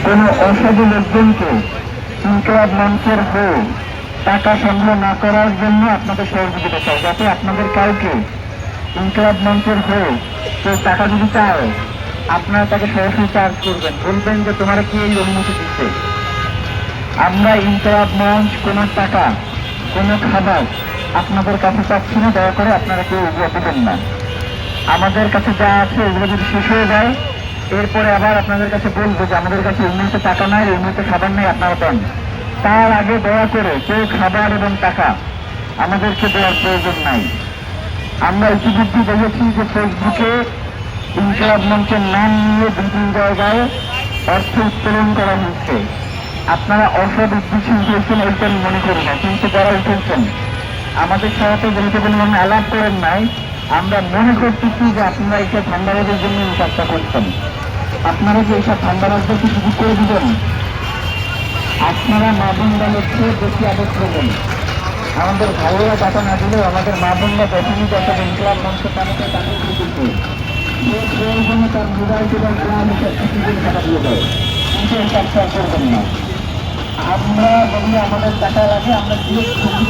কোনো অসাধু লোকজনকে ইনকিলাব মঞ্চের হয়ে টাকা সংগ্রহ না করার জন্য আপনাদের সহযোগিতা চাই, যাতে আপনাদের কাউকে ইনকিলাব মঞ্চের হয়ে কেউ টাকা যদি চায় আপনারা তাকে সরাসরি চার্জ করবেন, বলবেন যে তোমার কি এই অনুমতি দিচ্ছে। আমরা ইনকিলাব মঞ্চ কোনো টাকা কোনো খাবার আপনাদের কাছে চাচ্ছি না, দয়া করে আপনারা কেউ এগুলো দেবেন না। আমাদের কাছে যা আছে এগুলো যদি শেষ হয়ে যায় এরপরে আবার আপনাদের কাছে বলবো যে আমাদের কাছে এই মুহূর্তে টাকা নাই, এই মুহূর্তে খাবার নেই, আপনারা দেন। তার আগে দয়া করে কেউ খাবার এবং টাকা আমাদেরকে দেওয়ার প্রয়োজন নাই। আমরা ইতিমধ্যে দেখেছি যে ফেসবুকে ইনকিলাব মঞ্চের নাম নিয়ে বিভিন্ন জায়গায় অর্থ উত্তোলন করা হচ্ছে। আপনারা অসৎ উদ্দেশ্যে উঠেছেন এইটা আমি মনে করি না, কিন্তু যারা উঠেছেন আমাদের সাথে যেহেতু কোনো আলাপ করেন নাই, আমরা মনে করতেছি যে আপনারা এইসব ঠান্ডাবাজের জন্য এই কাজটা করছেন। আপনারা যে এইসব ঠান্ডাবাজদেরকে শুধু করে দিবেন, আপনারা মা বোনরা লক্ষ্যে বেশি আদর করবেন। আমাদের ভাইয়েরা টাকা না দিলেও আমাদের মা বোনরা প্রতিনিধি একটা ইনকিলাব মঞ্চ পানিতে টাকা দিতেছে, সে প্রয়োজনে তার মোবাইল এবং গ্রাম টাকা দিয়ে দেয়, কিন্তু এই কাজটা করবেন না। আমরা বলি আমাদের টাকা লাগে, আমরা